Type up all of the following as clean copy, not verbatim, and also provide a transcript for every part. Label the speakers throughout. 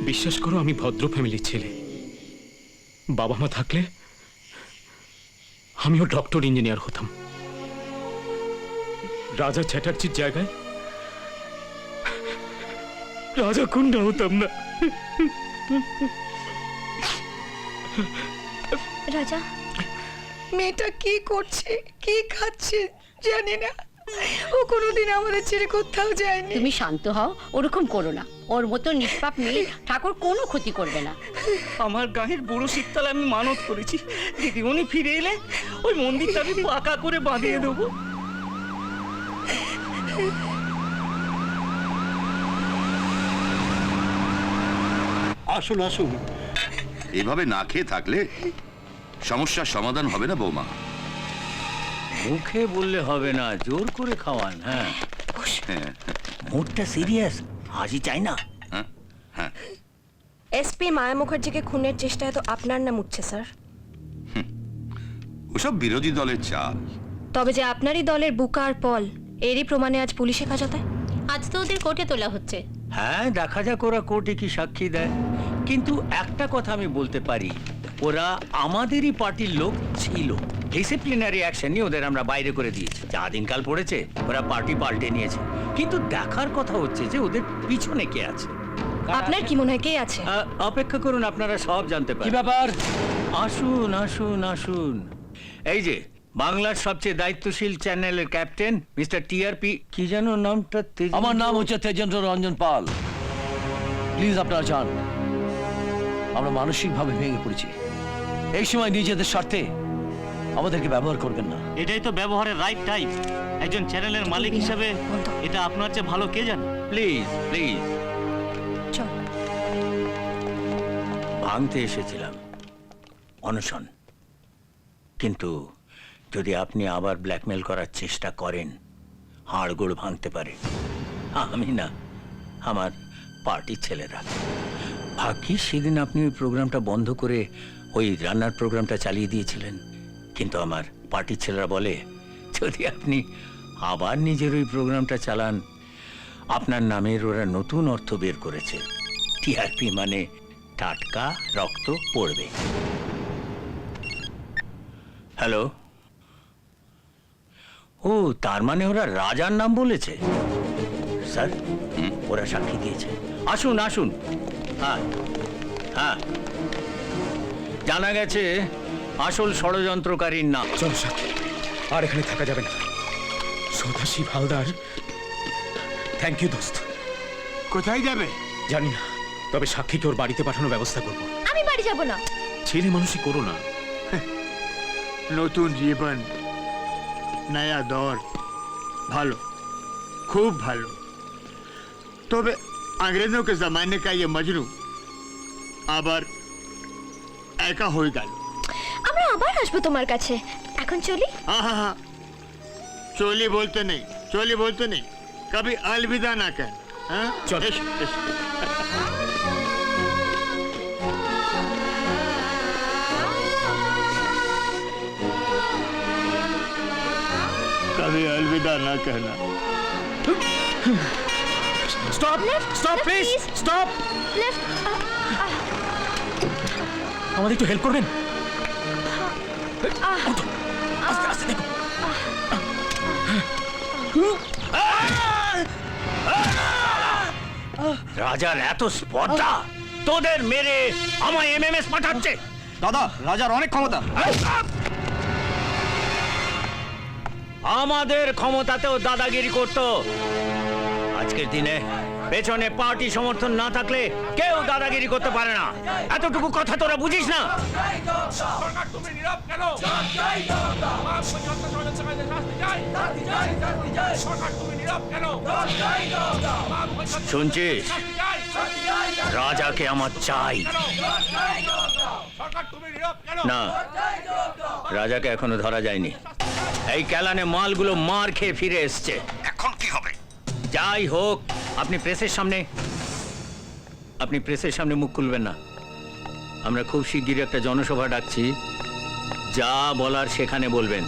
Speaker 1: বিশ্বাস করো আমি ভদ্র ফ্যামিলির ছেলে। বাবা মা থাকলে আমিও ডক্টর ইঞ্জিনিয়ার হতাম। রাজা চ্যাটার্জির জায়গায় রাজা কুন্ডা হতাম না।
Speaker 2: রাজা,
Speaker 3: মেয়েটা কি করছে, কি খাচ্ছে জানি না। ও কোনোদিন আমাদের ছেড়ে কোথাও যায়নি।
Speaker 2: তুমি শান্ত হও, ওরকম করো না। ওর মতো নিষ্পাপ মেয়ে ঠাকুর কোনো ক্ষতি করবে না।
Speaker 4: আমার গাঁয়ের বুড়ো শীতকালে আমি মানত করেছি, দিদিমণি ফিরে এলে ওই মন্দিরটা আমি পাকা করে বাঁধিয়ে দেবো।
Speaker 5: আসুন আসুন।
Speaker 6: এভাবে না খেয়ে থাকলে সমস্যার সমাধান হবে না বৌমা।
Speaker 7: মুখে বললে হবে না, জোর করে খাওয়ান। হ্যাঁ,
Speaker 6: হ্যাঁ,
Speaker 7: মুডটা সিরিয়াস, হাসি চাই না।
Speaker 6: হ্যাঁ, হ্যাঁ।
Speaker 8: এসপি মায়া মুখার্জিকে খুনের চেষ্টায় তো আপনার নাম উঠছে স্যার।
Speaker 6: ওসব বিরোধী দলের চাল।
Speaker 8: তবে যে আপনারই দলের বুকা আর পল, এরই প্রমাণে আজ পুলিশ হেফাজতে।
Speaker 2: আজ তো ওদের কোর্টে তোলা হচ্ছে।
Speaker 7: হ্যাঁ, দেখা যাক ওরা কোর্টে কি সাক্ষী দেয়। কিন্তু একটা কথা আমি বলতে পারি, ওরা আমাদেরই পার্টির লোক ছিল। ডিসিপ্লিনারি অ্যাকশন নিয়ে ওদের আমরা বাইরে করে দিয়েছি। যা দিনকাল পড়েছে ওরা পার্টি পাল্টে নিয়েছে। কিন্তু দেখার কথা হচ্ছে যে ওদের পিছনে কে আছে।
Speaker 8: আপনার কি মনে হয় কে আছে?
Speaker 7: অপেক্ষা করুন, আপনারা সব জানতে পারেন।
Speaker 5: কি ব্যাপার?
Speaker 7: আসুন আসুন আসুন। এই যে বাংলার সবচেয়ে দায়িত্বশীল চ্যানেলের ক্যাপ্টেন মিস্টার টিআরপি, কি যেন নামটা?
Speaker 5: আমার নাম হচ্ছে তেজেন্দ্র রঞ্জন পাল। প্লিজ আপনারা যান, আমরা মানসিকভাবে ভেঙে পড়েছি। এই সময় নিজেদের স্বার্থে আমাদেরকে ব্যবহার করবেন না।
Speaker 4: এটাই তো ব্যবহারের রাইট টাইম। একজন চ্যানেলের মালিক হিসাবে এটা আপনার চেয়ে ভালো কে জানে।
Speaker 7: Please please.
Speaker 8: চল।
Speaker 7: ভাঙতে এসেছিলাম অনশন, কিন্তু যদি আপনি আবার ব্ল্যাকমেল করার চেষ্টা করেন, হাড়গোড় ভাঙতে পারে। আমি না, আমার পার্টির ছেলেরা। ভাগ্যিস সেদিন আপনি ওই প্রোগ্রামটা বন্ধ করে ওই রান্নার প্রোগ্রামটা চালিয়ে দিয়েছিলেন। কিন্তু আমার পার্টির ছেলেরা বলে, যদি আপনি আবার নিজের ওই প্রোগ্রামটা চালান, আপনার নামের ওরা নতুন অর্থ বের করেছে। টিআরপি মানে টাটকা রক্ত পড়বে। হ্যালো। ও, তার মানে ওরা রাজার নাম বলেছে। স্যার, ওরা সাক্ষী দিয়েছে। আসুন আসুন। হ্যাঁ হ্যাঁ, জানা গেছে আসল ষড়যন্ত্রকারীর নাম।
Speaker 1: চলো সাথী, আর এখানে থাকা যাবে না। সদাশিব হালদার, থ্যাংক ইউ দোস্ত।
Speaker 5: কোথায় যাবে
Speaker 1: জানি না, তবে সাক্ষীকে ওর বাড়িতে পাঠানোর ব্যবস্থা করবো।
Speaker 2: আমি বাড়ি যাব না।
Speaker 1: ছেলে মানুষই করো না।
Speaker 9: নতুন জীবন, নয়া দौर, ভালো, খুব ভালো। তবে अंग्रेजों के जमाने का ये मजनू আবার একা হয়ে গেল।
Speaker 2: আমরা আবার আসবো তোমার কাছে। এখন চলি।
Speaker 9: हाँ, चोली बोलते नहीं, चोली बोलते नहीं, कभी अलविदा ना कह। हाँ,
Speaker 1: चल।
Speaker 9: कभी अलविदा ना कहना।
Speaker 1: Stop stop please stop. আমাদের একটু হেল্প করবেন? আস্তে আস্তে দেখো।
Speaker 7: রাজার এত স্পর্ধা, তোদের মেরে আমায় এমএমএস পাঠাচ্ছে।
Speaker 5: দাদা, রাজার অনেক ক্ষমতা।
Speaker 7: আমাদের ক্ষমতাতেও দাদাগিরি করত। আজকের দিনে পেছনে পার্টি সমর্থন না থাকলে কেউ দাদাগিরি করতে পারে না। এতটুকু কথা তোরা বুঝিস না? শুনছিস? রাজাকে আমার চাই। না, রাজাকে এখনো ধরা যায়নি। এই ক্যালানে মালগুলো মার খেয়ে ফিরে এসছে।
Speaker 6: এখন কি হবে?
Speaker 7: যাই হোক, আপনি প্রেসের সামনে মুখ খুলবেন না। আমরা খুব শিগগিরই একটা জনসভা ডাকছি, যা বলার সেখানে বলবেন।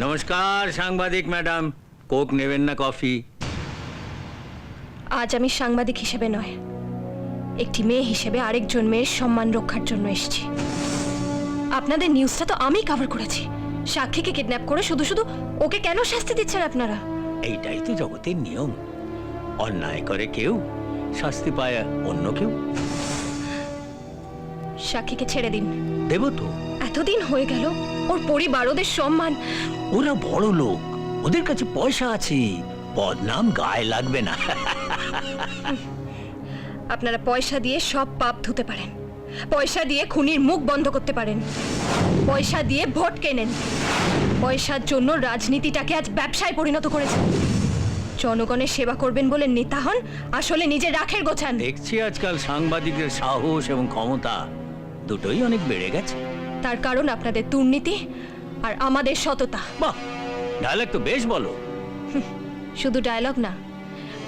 Speaker 7: নমস্কার সাংবাদিক ম্যাডাম, কোক নেবেন না কফি?
Speaker 8: আজ আমি সাংবাদিক হিসেবে নয়, একটি মেয়ে হিসেবে আরেকজন মেয়ের সম্মান রক্ষার জন্য এসেছি। আপনাদের নিউজটা তো আমি কভার করেছি। সাক্ষীকে কিডন্যাপ করে শুধু শুধু ওকে কেন শাস্তি দিচ্ছেন আপনারা?
Speaker 7: এইটাই তো জগতের নিয়ম। অন্যায় করে কেউ, শাস্তি পায় অন্য কেউ।
Speaker 8: সাক্ষীকে ছেড়ে দিন।
Speaker 7: দেব তো।
Speaker 8: এতদিন হয়ে গেল, ওর পরিবার, ওদের সম্মান।
Speaker 7: ওরা বড় লোক, ওদের কাছে পয়সা আছে, বদনাম গায়ে লাগবে না।
Speaker 8: আপনারা পয়সা দিয়ে সব পাপ ধুতে পারেন, পয়সা দিয়ে খুনির মুখ বন্ধ করতে পারেন, পয়সা দিয়ে ভোট কেনেন। পয়সার জন্য রাজনীতিটাকে আজ ব্যবসায় পরিণত করেছেন। জনগণের সেবা করবেন বলে নেতা হন, আসলে নিজে রাখের গোছান।
Speaker 7: দেখছি আজকাল সাংবাদিকদের সাহস এবং ক্ষমতা দুটোই অনেক বেড়ে গেছে।
Speaker 8: তার কারণ আপনাদের দুর্নীতি আর আমাদের সততা।
Speaker 7: বাহ, ডায়লগ তো বেশ বলো।
Speaker 8: শুধু ডায়লগ না,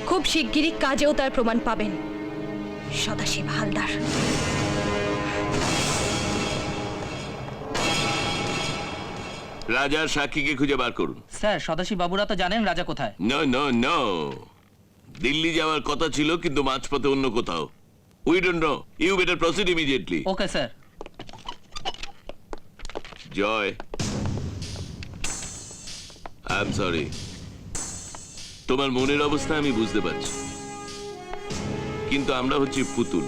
Speaker 8: খুব শিগগিরই কাজেও তার প্রমাণ পাবেন। সদাশিব হালদার।
Speaker 6: রাজার সাক্ষীকে খুঁজে বার করুন।
Speaker 4: স্যার, সদাশিব বাবুরা তো জানেন রাজা কোথায়।
Speaker 6: নো নো নো, দিল্লি যাওয়ার কথা ছিল কিন্তু মাঝপথে অন্য কোথাও। We don't know, you better proceed immediately.
Speaker 4: Okay sir.
Speaker 6: Joy, I am sorry, তোমার মনের অবস্থা আমি বুঝতে পারছি, কিন্তু আমরা হচ্ছি পুতুল।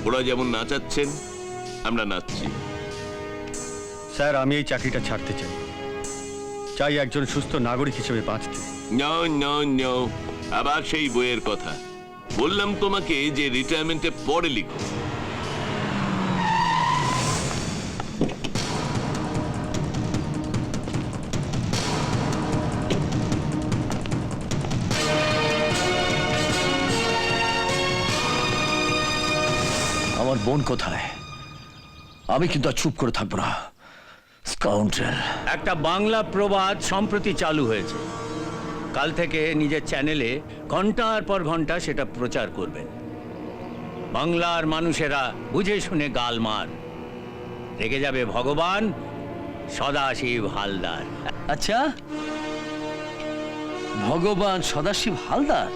Speaker 6: ওরা যেমন নাচাচ্ছেন আমরা নাচছি।
Speaker 9: স্যার, আমি এই চাকরিটা ছাড়তে চাই। চাই একজন সুস্থ নাগরিক হিসেবে বাঁচতে।
Speaker 6: নো নো নো, আবার সেই বইয়ের কথা বললাম তোমাকে যে রিটায়ারমেন্টে পরে লিখো।
Speaker 5: আমার বোন কোথায়? আমি কিন্তু আর চুপ করে থাকবো না। স্কাউন্ডার।
Speaker 7: একটা বাংলা প্রবাদ সম্প্রতি চালু হয়েছে। কাল থেকে নিজের চ্যানেলে ঘন্টার পর ঘন্টা সেটা প্রচার করবেন। বাংলার মানুষেরা বুঝে শুনে গালমার। রেগে যাবে ভগবান সদাশিব হালদার।
Speaker 5: আচ্ছা, ভগবান সদাশিব হালদার?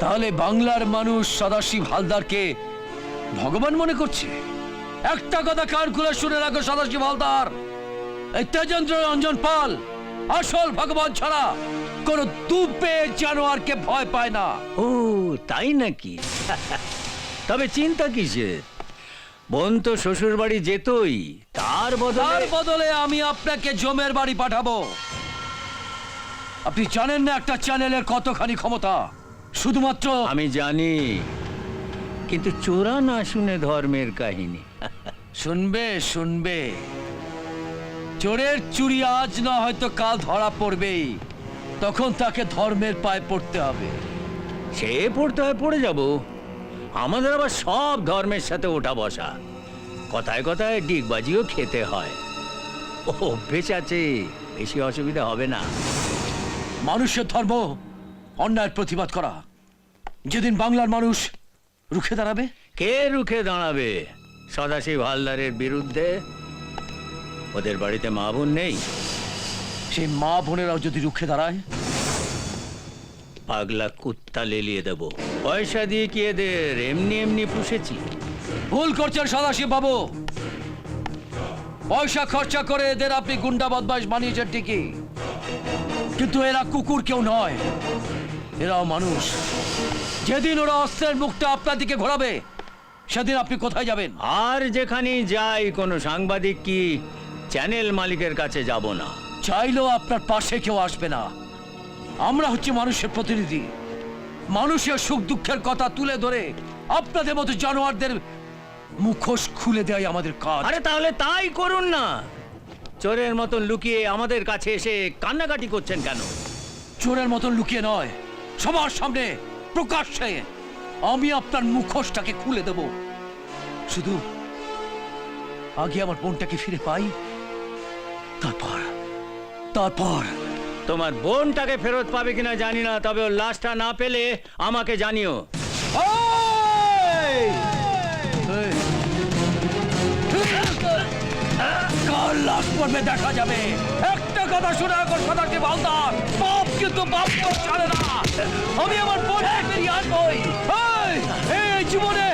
Speaker 5: তাহলে বাংলার মানুষ সদাশিব হালদারকে ভগবান মনে করছে? একটা কথা কান খুলে শুনে রাখো সদাশিব হালদার, এই তেজেন্দ্র রঞ্জন পাল আসল ভগবান ছাড়া কোন দুপে জানোয়ারকে ভয় পায় না।
Speaker 7: ও তাই নাকি? তবে চিন্তা কিসের? বোন তো শ্বশুর বাড়ি যেতই, তার
Speaker 5: বদলে আমি আপনাকে জমের বাড়ি পাঠাবো। আপনি জানেন না একটা চ্যানেলের কতখানি ক্ষমতা? শুধুমাত্র
Speaker 7: আমি জানি, কিন্তু চোরা না শুনে ধর্মের কাহিনী।
Speaker 5: শুনবে শুনবে, চোরের চুরি আজ না হয়তো কাল ধরা পড়বেই, তখন তাকে ধর্মের পায়ে পড়তে হবে।
Speaker 7: সে পড়তে হয় পড়ে যাব, আমাদের আবার সব ধর্মের সাথে ওঠা বসা, কথায় কথায় ডিগবাজিও খেতে হয়। অভ্যেস আছে, বেশি অসুবিধা হবে না।
Speaker 5: মানুষের ধর্ম অন্যায়ের প্রতিবাদ করা। যেদিন বাংলার মানুষ রুখে দাঁড়াবে।
Speaker 7: কে রুখে দাঁড়াবে সদাশিব হালদারের বিরুদ্ধে? ওদের বাড়িতে মা বোন নেই?
Speaker 5: সেই মা বোনেরাও যদি রুখে দাঁড়ায়,
Speaker 7: পাগলা কুত্তা লেলিয়ে দেব। পয়সা দিয়ে কি এদের এমনি এমনি পুষেছি?
Speaker 5: ভুল করছেন সদাশিব বাবু। পয়সা খরচা করে এদের আপনি গুন্ডা বদমাশ বানিয়েছেন ঠিকই, কিন্তু এরা কুকুর কেউ নয়, এরাও মানুষ। যেদিন ওরা অস্ত্রের মুখটা আপনার দিকে ঘোরাবে, সেদিন আপনি কোথায় যাবেন?
Speaker 7: আর যেখানেই যাই কোনো সাংবাদিক কি চ্যানেল মালিকের কাছে যাব না।
Speaker 5: চাইলেও আপনার পাশে কেউ আসবে না। আমরা হচ্ছে মানুষের প্রতিনিধি। মানুষের সুখ দুঃখের কথা তুলে ধরে আপনাদের মতো জানোয়ারদের মুখোশ খুলে দেয় আমাদের কাজ।
Speaker 7: আরে তাহলে তাই করুন না। চোরের মতন লুকিয়ে আমাদের কাছে এসে কান্নাকাটি করছেন কেন?
Speaker 5: চোরের মতন লুকিয়ে নয়, সবার সামনে প্রকাশ্যে আমি আপনার মুখোশটাকে খুলে দেব। শুধু আগে আমার বোনটাকে ফিরে পাই, তারপর তারপর
Speaker 7: তোমার বোনটাকে ফেরত পাবে কিনা জানি না, তবে ওর লাশটা না পেলে আমাকে জানিও।
Speaker 5: কার লাশ পড়বে দেখা যাবে। একটা কথা শুনে রাখো সদাশিব হালদার, বাপ কিন্তু বাপ ছাড়ে না। আমি আমার বোনকে ফিরিয়ে আনবই। এই জীবনে